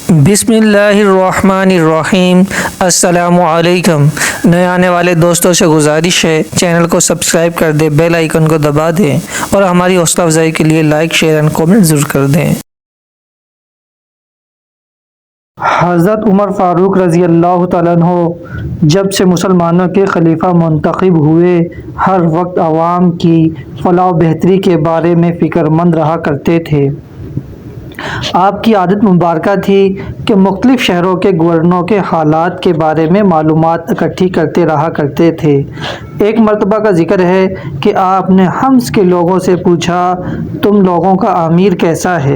بسم اللہ الرحمن الرحیم۔ السلام علیکم۔ نئے آنے والے دوستوں سے گزارش ہے چینل کو سبسکرائب کر دیں، بیل آئیکن کو دبا دیں اور ہماری حوصلہ افزائی کے لیے لائک، شیئر اینڈ کومنٹ ضرور کر دیں۔ حضرت عمر فاروق رضی اللہ تعالیٰ عنہ جب سے مسلمانوں کے خلیفہ منتخب ہوئے، ہر وقت عوام کی فلاح و بہتری کے بارے میں فکر مند رہا کرتے تھے۔ آپ کی عادت مبارکہ تھی کہ مختلف شہروں کے گورنروں کے حالات کے بارے میں معلومات اکٹھی کرتے رہا کرتے تھے۔ ایک مرتبہ کا ذکر ہے کہ آپ نے حمص کے لوگوں سے پوچھا، تم لوگوں کا امیر کیسا ہے؟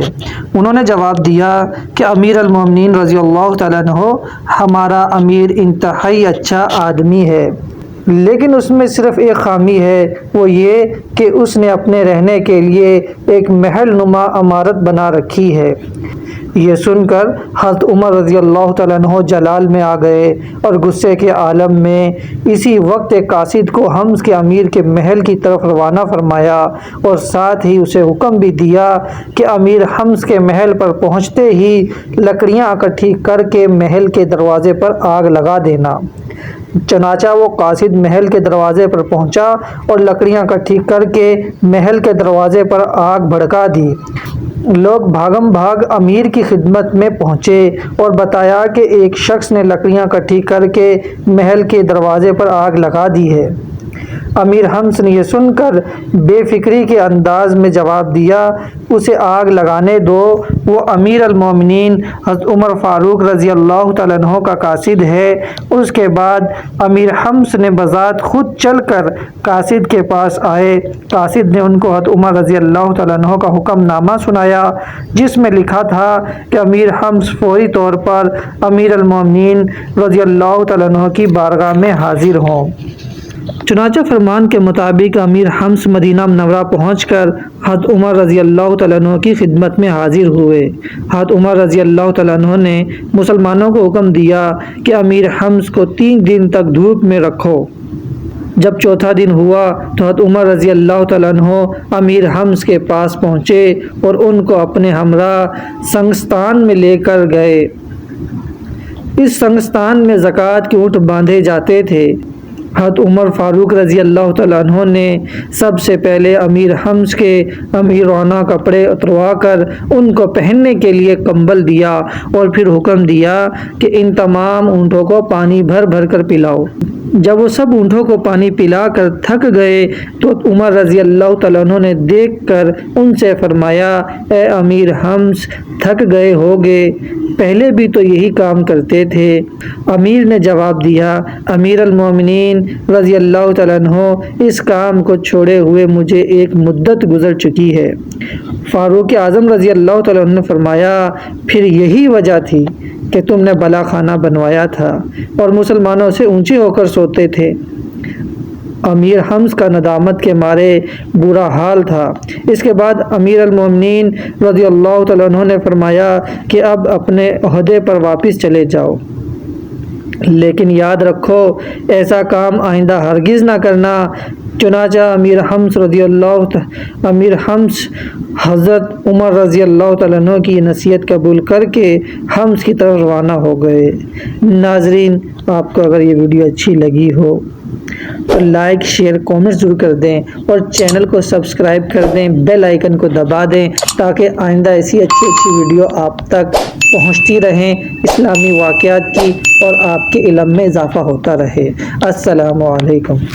انہوں نے جواب دیا کہ امیر المومنین رضی اللہ تعالیٰ عنہ ہمارا امیر انتہائی اچھا آدمی ہے، لیکن اس میں صرف ایک خامی ہے، وہ یہ کہ اس نے اپنے رہنے کے لیے ایک محل نما عمارت بنا رکھی ہے۔ یہ سن کر حضرت عمر رضی اللہ تعالیٰ عنہ جلال میں آ گئے اور غصے کے عالم میں اسی وقت ایک قاصد کو حمص کے امیر کے محل کی طرف روانہ فرمایا اور ساتھ ہی اسے حکم بھی دیا کہ امیر حمص کے محل پر پہنچتے ہی لکڑیاں اکٹھی کر کے محل کے دروازے پر آگ لگا دینا۔ چنانچہ وہ قاصد محل کے دروازے پر پہنچا اور لکڑیاں اکٹھی کر کے محل کے دروازے پر آگ بھڑکا دی۔ لوگ بھاگم بھاگ امیر کی خدمت میں پہنچے اور بتایا کہ ایک شخص نے لکڑیاں اکٹھی کر کے محل کے دروازے پر آگ لگا دی ہے۔ امیر حمص نے یہ سن کر بے فکری کے انداز میں جواب دیا، اسے آگ لگانے دو، وہ امیر المومنین حضرت عمر فاروق رضی اللہ تعالیٰ عنہ کا قاصد ہے۔ اس کے بعد امیر حمص نے بذات خود چل کر قاصد کے پاس آئے۔ قاصد نے ان کو حضرت عمر رضی اللہ تعالیٰ عنہ کا حکم نامہ سنایا، جس میں لکھا تھا کہ امیر حمص فوری طور پر امیر المومنین رضی اللہ تعالیٰ عنہ کی بارگاہ میں حاضر ہوں۔ چنانچہ فرمان کے مطابق امیر حمص مدینہ منورہ پہنچ کر حضرت عمر رضی اللہ تعالیٰ عنہ کی خدمت میں حاضر ہوئے۔ حضرت عمر رضی اللہ تعالیٰ عنہ نے مسلمانوں کو حکم دیا کہ امیر حمص کو 3 دن تک دھوپ میں رکھو۔ جب چوتھا دن ہوا تو حضرت عمر رضی اللہ تعالیٰ عنہ امیر حمص کے پاس پہنچے اور ان کو اپنے ہمراہ سنگستان میں لے کر گئے۔ اس سنگستان میں زکوٰۃ کے اونٹ باندھے جاتے تھے۔ حضرت عمر فاروق رضی اللہ تعالیٰ عنہ نے سب سے پہلے امیر حمص کے امیرانہ کپڑے اتروا کر ان کو پہننے کے لیے کمبل دیا اور پھر حکم دیا کہ ان تمام اونٹوں کو پانی بھر بھر کر پلاؤ۔ جب وہ سب اونٹوں کو پانی پلا کر تھک گئے تو عمر رضی اللہ تعالیٰ عنہ نے دیکھ کر ان سے فرمایا، اے امیر حمص، تھک گئے ہوگے، پہلے بھی تو یہی کام کرتے تھے۔ امیر نے جواب دیا، امیر المومنین رضی اللہ تعالیٰ عنہ، اس کام کو چھوڑے ہوئے مجھے ایک مدت گزر چکی ہے۔ فاروق اعظم رضی اللہ تعالیٰ عنہ نے فرمایا، پھر یہی وجہ تھی کہ تم نے بلا خانہ بنوایا تھا اور مسلمانوں سے اونچے ہو کر سوتے تھے۔ امیر حمص کا ندامت کے مارے برا حال تھا۔ اس کے بعد امیر المومنین رضی اللہ تعالیٰ عنہ نے فرمایا کہ اب اپنے عہدے پر واپس چلے جاؤ، لیکن یاد رکھو ایسا کام آئندہ ہرگز نہ کرنا۔ چنانچہ امیر حمص حضرت عمر رضی اللہ تعالیٰ عنہ کی نصیحت قبول کر کے حمص کی طرف روانہ ہو گئے۔ ناظرین، آپ کو اگر یہ ویڈیو اچھی لگی ہو تو لائک، شیئر، کومنٹ ضرور کر دیں اور چینل کو سبسکرائب کر دیں، بیل آئیکن کو دبا دیں تاکہ آئندہ ایسی اچھی ویڈیو آپ تک پہنچتی رہیں، اسلامی واقعات کی، اور آپ کے علم میں اضافہ ہوتا رہے۔ السلام علیکم۔